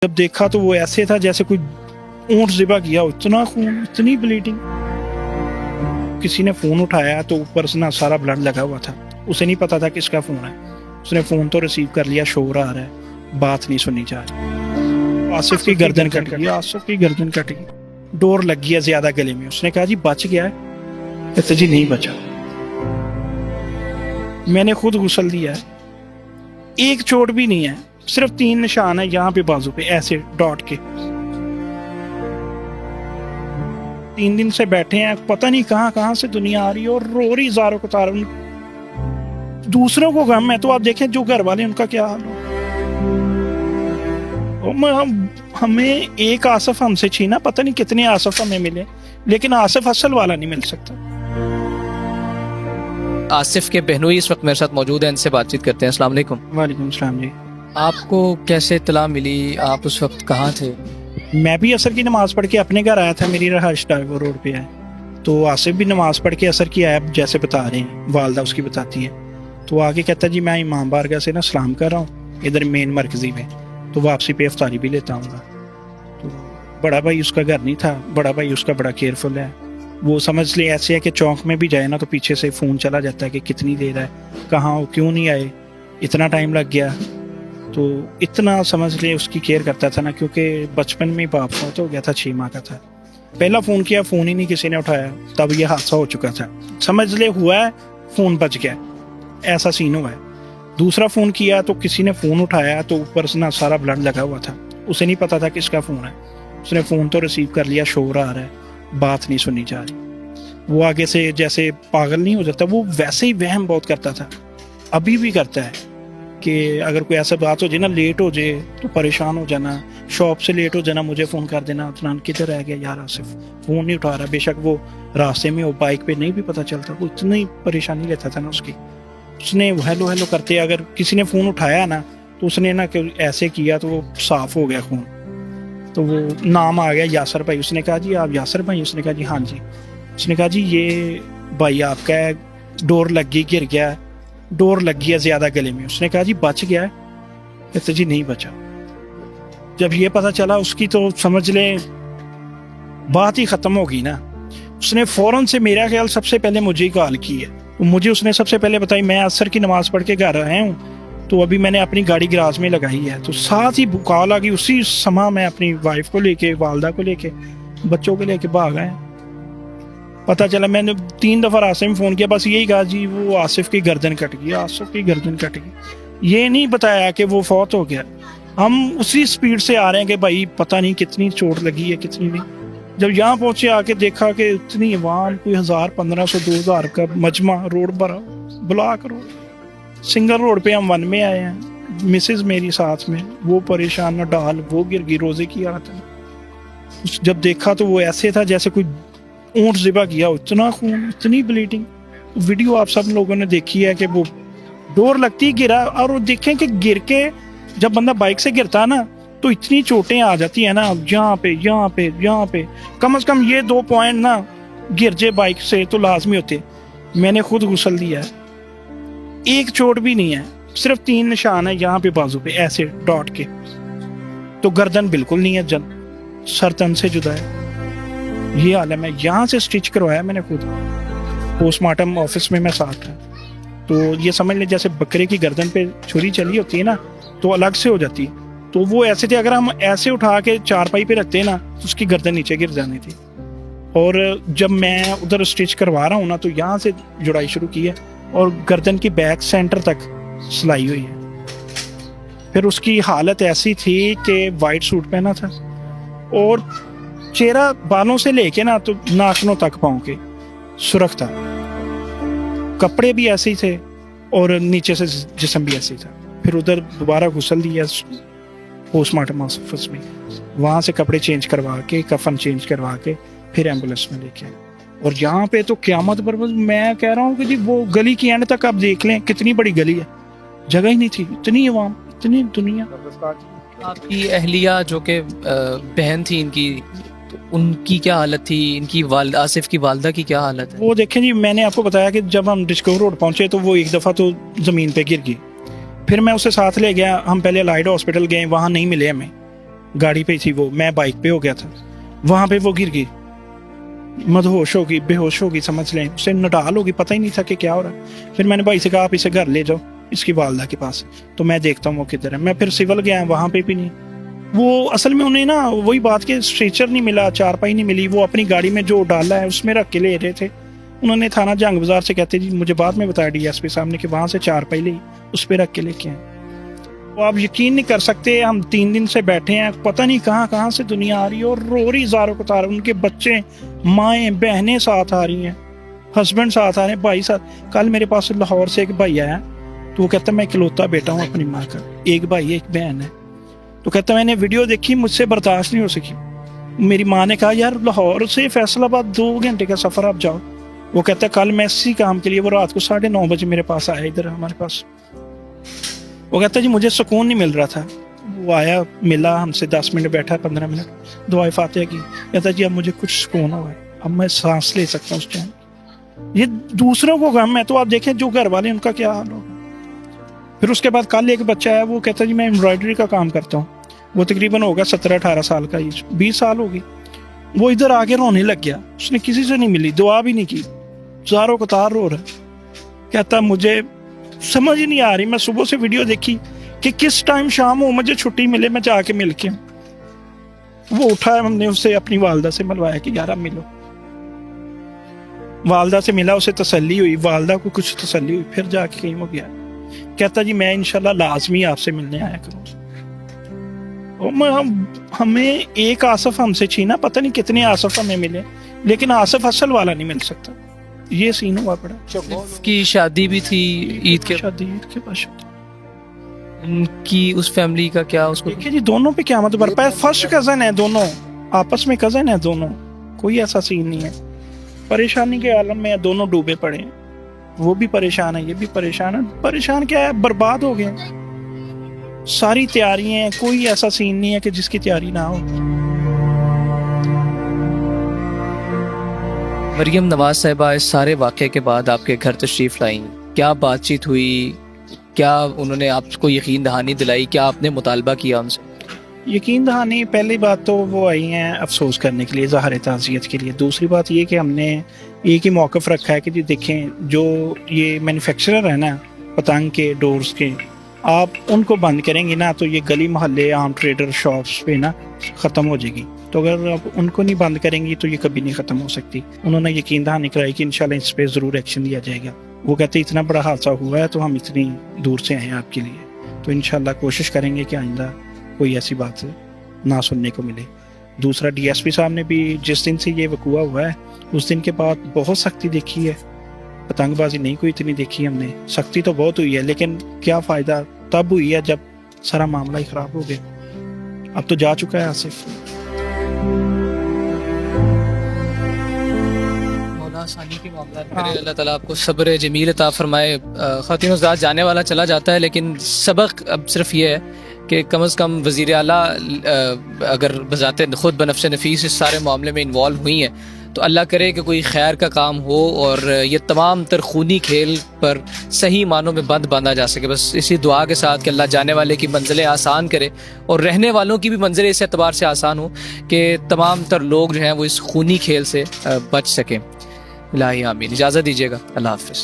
जब देखा तो वो ऐसे था जैसे कोई ऊंट ज़िबा किया हो, इतना खून, इतनी ब्लीडिंग। किसी ने फ़ोन उठाया तो ऊपर से ना सारा ब्लड लगा हुआ था। उसे नहीं पता था किसका फ़ोन है। उसने फ़ोन तो रिसीव कर लिया, शोर आ रहा है, बात नहीं सुनी जा रही। आसिफ की गर्दन कट गई, आसिफ की गर्दन कट गई। डोर लग गया ज़्यादा गले में। उसने कहा जी बच गया है। कहते जी नहीं बचा। मैंने खुद गुस्ल दिया है, एक चोट भी नहीं है, सिर्फ 3 निशान है यहाँ पे बाजू पे, ऐसे डॉट के। 3 दिन से बैठे हैं, पता नहीं कहाँ कहाँ से दुनिया आ रही है और रो रही ज़ारों को तार। दूसरों को गम है तो आप देखें जो घर वाले उनका क्या हाल हो। हमें एक आसिफ हमसे छीना, पता नहीं कितने आसिफ हमें मिले, लेकिन आसिफ असल वाला नहीं मिल सकता। आसिफ के बहनोई इस वक्त मेरे साथ मौजूद हैं, इनसे बातचीत करते हैं। अस्सलाम वालेकुम। वालेकुम सलाम जी। आपको कैसे इत्तला मिली, आप उस वक्त कहाँ थे? मैं भी असर की नमाज़ पढ़ के अपने घर आया था, मेरी रहायश डाइवर रोड पे है। तो आसिफ भी नमाज़ पढ़ के असर की आया, जैसे बता रहे हैं, वालदा उसकी बताती है। तो आगे कहता जी मैं इमाम बारगाह से ना सलाम कर रहा हूँ, इधर मेन मरकज़ी में, तो वापसी पे इफ्तारी भी लेता हूँ। तो बड़ा भाई उसका घर नहीं था, बड़ा भाई उसका बड़ा केयरफुल है। वो समझ ले ऐसे है कि चौक में भी जाए ना तो पीछे से फ़ोन चला जाता है कि कितनी देर है, कहाँ हो, क्यों नहीं आए, इतना टाइम लग गया। तो इतना समझ ले उसकी केयर करता था ना, क्योंकि बचपन में बाप फौत हो गया था, 6 माह का था। पहला फ़ोन किया, फ़ोन ही नहीं किसी ने उठाया, तब ये हादसा हो चुका था। समझ ले हुआ है, फ़ोन बच गया, ऐसा सीन हुआ है। दूसरा फ़ोन किया तो किसी ने फ़ोन उठाया तो ऊपर से ना सारा ब्लड लगा हुआ था। उसे नहीं पता था किसका फ़ोन है। उसने फ़ोन तो रिसीव कर लिया, शोर आ रहा है, बात नहीं सुनी जा रही। वो आगे से जैसे पागल नहीं हो जाता, वो वैसे ही वहम बहुत करता था, अभी भी करता है कि अगर कोई ऐसा बात हो जाए ना, लेट हो जाए तो परेशान हो जाना, शॉप से लेट हो जाना, मुझे फ़ोन कर देना, अदनान किधर रह गया यार, आसिफ फ़ोन नहीं उठा रहा। बेशक वो रास्ते में हो, बाइक पे, नहीं भी पता चलता। वो इतनी परेशानी लेता था ना उसकी। उसने हेलो हेलो करते, अगर किसी ने फ़ोन उठाया ना तो उसने ना कि ऐसे किया तो वो साफ़ हो गया खून। तो वो नाम आ गया यासर भाई। उसने कहा जी आप यासर भाई? उसने कहा जी हाँ जी। उसने कहा जी ये भाई आपका है, डोर लग गई, गिर गया, डोर लग गया ज़्यादा गले में। उसने कहा जी बच गया है? कहते जी नहीं बचा। जब ये पता चला उसकी तो समझ लें बात ही ख़त्म हो गई ना। उसने फ़ौरन से, मेरा ख्याल सबसे पहले मुझे ही कॉल की है। तो मुझे उसने सबसे पहले बताई, मैं असर की नमाज़ पढ़ के घर आया हूँ, तो अभी मैंने अपनी गाड़ी गराज में लगाई है। तो साथ ही कॉल आ गई, उसी समय मैं अपनी वाइफ को लेके, वालदा को लेके, बच्चों को लेके भाग आया। पता चला, मैंने 3 दफ़ा रास्ते में फ़ोन किया, बस यही कहा जी वो आसिफ की गर्दन कट गई, आसिफ की गर्दन कट गई। ये नहीं बताया कि वो फौत हो गया। हम उसी स्पीड से आ रहे हैं कि भाई पता नहीं कितनी चोट लगी है, कितनी नहीं। जब यहाँ पहुँचे आके देखा कि इतनी अवाम, कोई 1000, 1500, 2000 का मजमा, रोड भरा, ब्लॉक रोड, सिंगल रोड पे हम 1 में आए हैं। मिसेज मेरी साथ में, वो परेशान न डाल, वो गिर गई, रोज़े की हालत है। जब देखा तो वो ऐसे था जैसे कोई ऊंट ज़िबा किया हो, इतना खून, इतनी ब्लीडिंग। वीडियो आप सब लोगों ने देखी है कि वो डोर लगती गिरा, और वो देखें कि गिर के जब बंदा बाइक से गिरता है ना तो इतनी चोटें आ जाती है ना, यहाँ पे, यहाँ पे, यहाँ पे। कम से कम ये 2 पॉइंट ना गिर जाए बाइक से तो लाजमी होते। मैंने खुद गुस्ल दिया है, एक चोट भी नहीं है, सिर्फ 3 निशान है यहाँ पे बाजू पे, ऐसे डॉट के। तो गर्दन बिल्कुल नहीं है, जन सर तन से जुदा है। ये हाल है। मैं यहाँ से स्टिच करवाया मैंने खुद, पोस्टमार्टम ऑफिस में मैं साथ था। तो ये समझ ले जैसे बकरे की गर्दन पे छुरी चली होती है ना, तो अलग से हो जाती है। तो वो ऐसे थे, अगर हम ऐसे उठा के चारपाई पे रखते ना तो उसकी गर्दन नीचे गिर जानी थी। और जब मैं उधर स्टिच करवा रहा हूँ ना, तो यहाँ से जुड़ाई शुरू की है और गर्दन की बैक सेंटर तक सिलाई हुई है। फिर उसकी हालत ऐसी थी कि वाइट सूट पहना था और चेहरा बालों से लेके ना तो नाखूनों तक पाँव के सुरख था, कपड़े भी ऐसे ही थे और नीचे से जिस्म भी ऐसे ही था। फिर उधर दोबारा गुस्ल दिया पोस्टमार्टम ऑफिस में, वहाँ से कपड़े चेंज करवा के, कफन चेंज करवा के फिर एम्बुलेंस में लेके आए। और यहाँ पे तो क़यामत पर, मैं कह रहा हूँ कि जी वो गली की एंड तक आप देख लें, कितनी बड़ी गली है, जगह ही नहीं थी, इतनी अवाम, इतनी दुनिया। आपकी अहलिया जो कि बहन थी इनकी, तो उनकी क्या हालत थी? इनकी आसिफ की वालदा की क्या हालत है? वो देखें जी, मैंने आपको बताया कि जब हम डिस्कवर रोड पहुंचे तो वो एक दफ़ा तो ज़मीन पे गिर गई। फिर मैं उसे साथ ले गया, हम पहले लाइड हॉस्पिटल गए, वहाँ नहीं मिले हमें। गाड़ी पे थी वो, मैं बाइक पे हो गया था, वहां पे वो गिर गई, मदहोश होगी, बेहोश होगी, समझ लें, उसे नडाल होगी, पता ही नहीं था कि क्या हो रहा है। फिर मैंने भाई से कहा आप इसे घर ले जाओ इसकी वालदा के पास, तो मैं देखता हूँ वो किधर है। मैं फिर सिविल गया, वहां पे भी नहीं। वो असल में उन्हें ना वही बात के स्ट्रेचर नहीं मिला, चारपाई नहीं मिली, वो अपनी गाड़ी में जो डाला है उसमें रख के ले रहे थे। उन्होंने थाना जंग बाजार से, कहते जी मुझे बाद में बताया डीएसपी साहब ने कि वहां से चारपाई ली, उस पर रख के लेके आए। तो आप यकीन नहीं कर सकते, हम 3 दिन से बैठे हैं, पता नहीं कहाँ कहाँ से दुनिया आ रही है और रो रही ज़ारों को तार, उनके बच्चे, माएँ, बहनें साथ आ रही हैं, हस्बैंड साथ आ रहे हैं, भाई साथ। कल मेरे पास लाहौर से एक भाई आया, तो वो कहता मैं इकलौता बेटा हूँ अपनी माँ का, एक भाई एक बहन है। तो कहता मैंने वीडियो देखी, मुझसे बर्दाश्त नहीं हो सकी। मेरी माँ ने कहा यार लाहौर से फैसलाबाद 2 घंटे का सफ़र, आप जाओ। वो कहता कल मैं इसी काम के लिए, वो रात को 9:30 बजे मेरे पास आया इधर हमारे पास। वो कहता जी मुझे सुकून नहीं मिल रहा था। वो आया, मिला हमसे, 10 मिनट बैठा, 15 मिनट, दुआ फातिहा की। कहता जी अब मुझे कुछ सुकून हुआ है, अब मैं सांस ले सकता हूँ उस टाइम। ये दूसरों को गम है, तो आप देखें जो घर वाले उनका क्या हाल होगा। फिर उसके बाद कल एक बच्चा है, वो कहता जी मैं एम्ब्रॉयडरी का काम करता हूँ, वो तकरीबन होगा 17-18 साल का, 20 साल होगी। वो इधर आके रोने लग गया, उसने किसी से नहीं मिली, दुआ भी नहीं की, ज़ारों को तार रो रहा। कहता मुझे समझ ही नहीं आ रही, मैं सुबह से वीडियो देखी कि किस टाइम शाम हो मुझे छुट्टी मिले, मैं जाके मिल के। वो उठा, हमने उससे अपनी वालदा से मिलवाया कि यार आप मिलो। वालदा से मिला, उसे तसल्ली हुई, वालदा को कुछ तसल्ली हुई, फिर जाके कहीं वो गया। कहता जी मैं इंशाल्लाह लाजमी आपसे मिलने आया करूँगा। हमें एक आसफ हमसे छीना, पता नहीं कितने आसफ हमें मिले, लेकिन आसफ असल वाला नहीं मिल सकता। ये सीन हुआ पड़ा। की शादी भी थी ईद के, शादी ईद के बाद शादी। उनकी उस फैमिली का क्या, उसको देखिए जी दोनों पे क्या मत बरपा है, फर्स्ट कजन है दोनों, आपस में कजन है दोनों, कोई ऐसा सीन नहीं है। परेशानी के आलम में दोनों डूबे पड़े हैं, वो भी परेशान है, ये भी परेशान है। परेशान क्या है, बर्बाद हो गए, सारी तैयारियां हैं, कोई ऐसा सीन नहीं है कि जिसकी तैयारी ना हो। मरियम नवाज साहिबा इस सारे वाक़े के बाद आपके घर तशरीफ़ लाई, क्या बातचीत हुई, क्या उन्होंने आपको यकीन दहानी दिलाई, क्या आपने मुतालबा किया उनसे? यकीन दहानी, पहली बात तो वो आई हैं अफसोस करने के लिए, ज़ाहिर ताज़ियत के लिए। दूसरी बात ये कि हमने एक ही मौक़िफ़ रखा है कि जी देखें जो ये मैन्युफैक्चरर है ना पतंग के, डोर्स के, आप उनको बंद करेंगे ना तो ये गली मोहल्ले आम ट्रेडर शॉप्स पे ना ख़त्म हो जाएगी। तो अगर आप उनको नहीं बंद करेंगी तो ये कभी नहीं ख़त्म हो सकती। उन्होंने यकीन दहानी कराई कि इंशाल्लाह इस पर ज़रूर एक्शन लिया जाएगा। वो कहते इतना बड़ा हादसा हुआ है तो हम इतनी दूर से आए हैं आपके लिए, तो इंशाल्लाह कोशिश करेंगे कि आइंदा कोई ऐसी बात ना सुनने को मिले। दूसरा, डीएसपी साहब ने भी जिस दिन से ये वकूआ हुआ है उस दिन के बाद बहुत सख्ती देखी है, पतंगबाजी नहीं कोई इतनी देखी हमने। सख्ती तो बहुत हुई है, लेकिन क्या फ़ायदा तब हुई है जब सारा मामला ही ख़राब हो गया। अब तो जा चुका है आसिफ। आसानी के मामला में अल्लाह ताला आपको सब्र जमील अता फरमाए। ख़ातिन ज़ात जाने वाला चला जाता है, लेकिन सबक अब सिर्फ ये है कि कम से कम वज़ीर आला अगर बज़ाते खुद बनफ्स नफीस इस सारे मामले में इन्वॉल्व हुई हैं तो अल्लाह करे कि कोई खैर का काम हो और ये तमाम तर खूनी खेल पर सही मानों में बंद बांधा जा सके। बस इसी दुआ के साथ कि अल्लाह जाने वाले की मंजिलें आसान करे और रहने वालों की भी मंजिलें इस एतबार से आसान हो कि तमाम तर लोग जो हैं वो इस खूनी खेल से बच सकें। इलाही आमीन। इजाज़त दीजिएगा, अल्लाह हाफ़िज़।